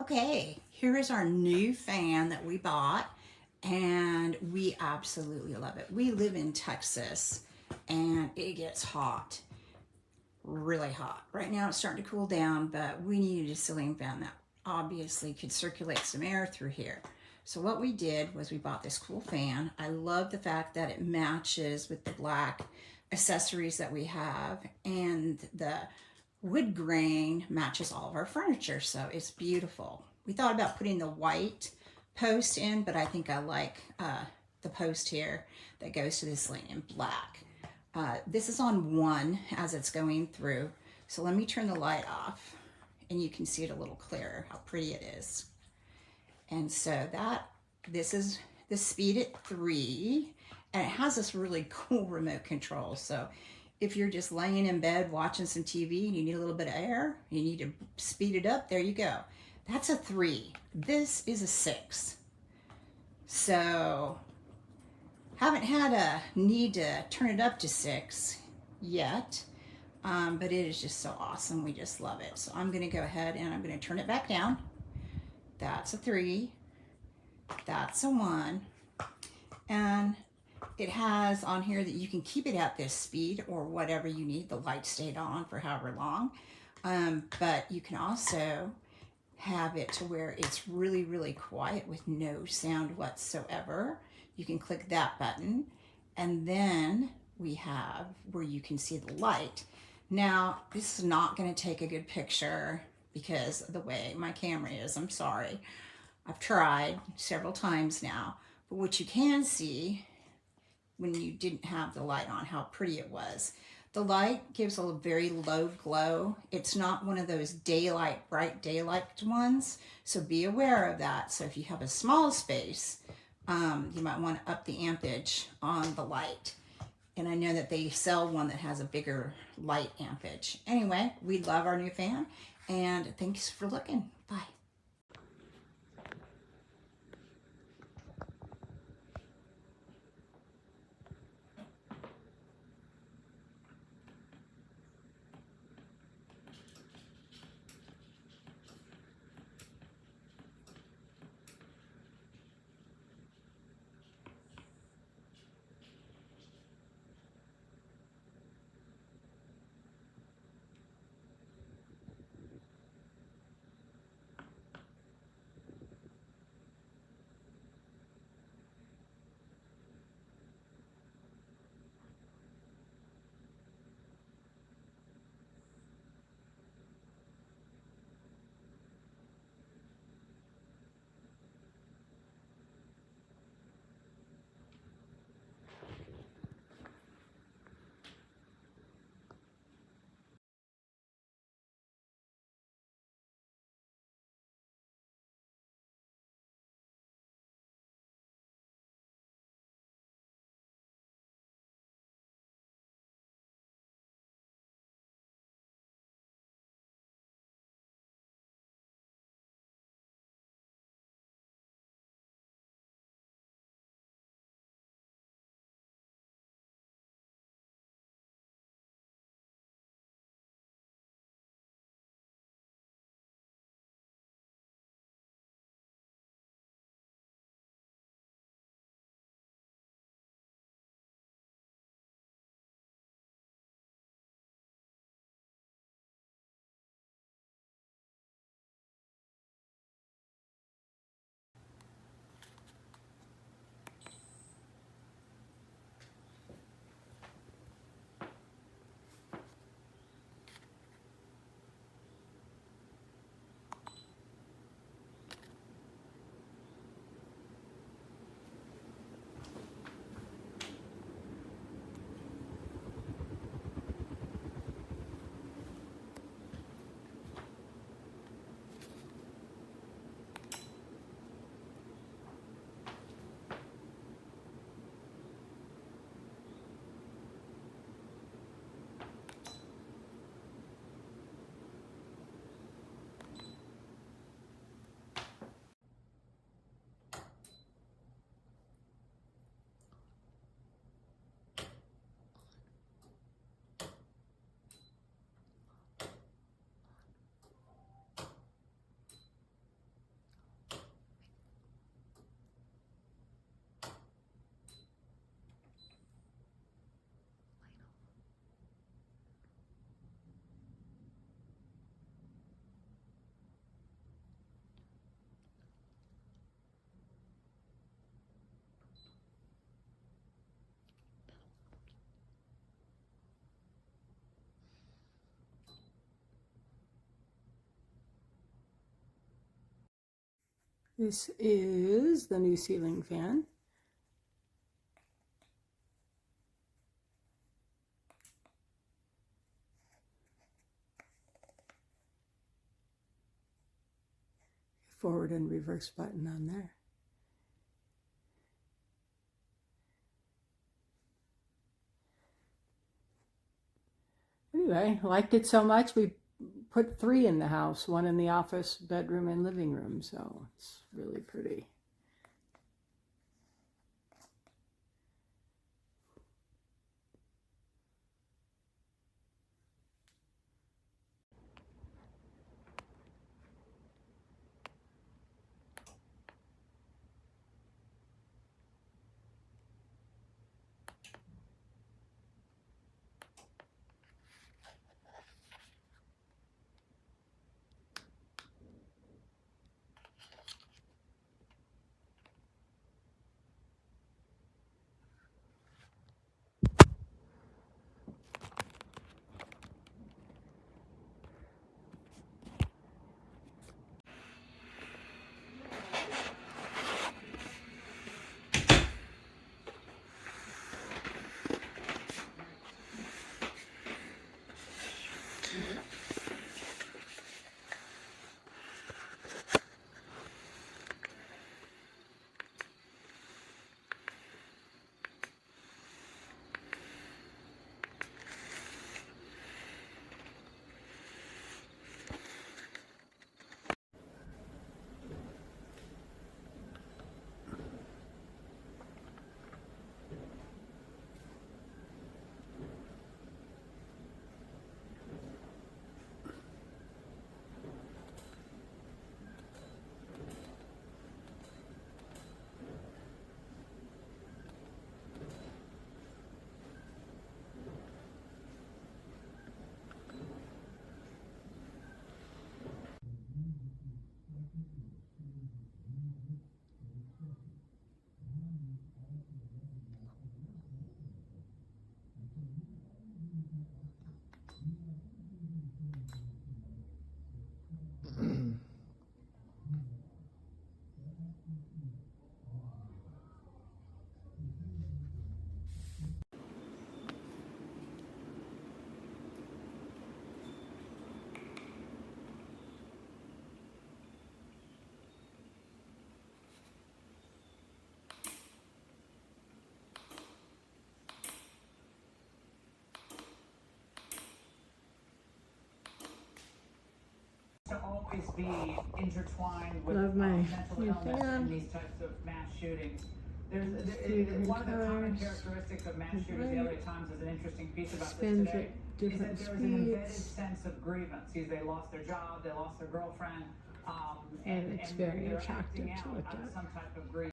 Okay, here is our new fan that we bought, and we absolutely love it. We live in Texas, and it gets hot, really hot. Right now it's starting to cool down, but we needed a ceiling fan that obviously could circulate some air through here. So what we did was we bought this cool fan. I love the fact that it matches with the black accessories that we have, and the wood grain matches all of our furniture, so it's beautiful. We thought about putting the white post in, but I think I like the post here that goes to the ceiling in black. This is on 1 as it's going through, so let me turn the light off and you can see it a little clearer how pretty it is. And so this is the speed at 3, and it has this really cool remote control. So if you're just laying in bed watching some TV and you need a little bit of air, you need to speed it up, there you go. That's a 3. This is a 6. So haven't had a need to turn it up to 6 yet, but it is just so awesome. We just love it. So I'm going to go ahead and I'm going to turn it back down. That's a 3. That's a 1. And it has on here that you can keep it at this speed or whatever you need. The light stayed on for however long. But you can also have it to where it's really, really quiet with no sound whatsoever. You can click that button, and then we have where you can see the light. Now, this is not going to take a good picture because of the way my camera is. I'm sorry. I've tried several times now. But what you can see when you didn't have the light on, how pretty it was. The light gives a very low glow. It's not one of those daylight, bright daylight ones, so be aware of that. So if you have a small space, you might want to up the ampage on the light. And I know that they sell one that has a bigger light ampage. Anyway, we love our new fan, and thanks for looking. Bye. This is the new ceiling fan. Forward and reverse button on there. Anyway, liked it so much we put 3 in the house, 1 in the office, bedroom, and living room, so it's really pretty. To always be intertwined with Love my mental illness fan. in these types of mass shootings. One of the common characteristics of mass shooters, the LA Times has an interesting piece about this today, is that there is an embedded sense of grievance. They lost their job, they lost their girlfriend, and it's very they're attractive acting to out look of at. some type of grief.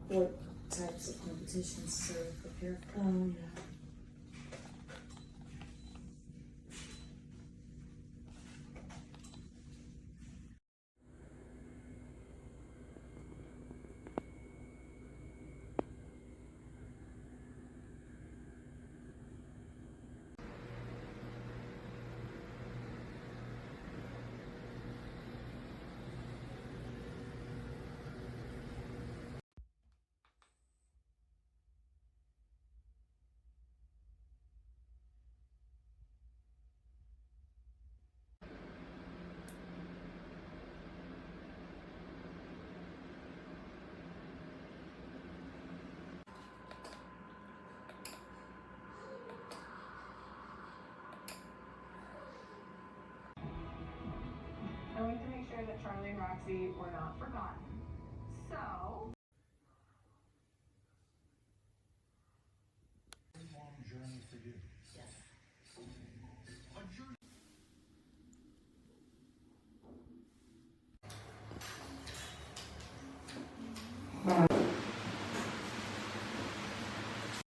What types of competitions to prepare for? Yeah. Charlie and Roxy were not forgotten. So... long journey for you. Yes. A journey.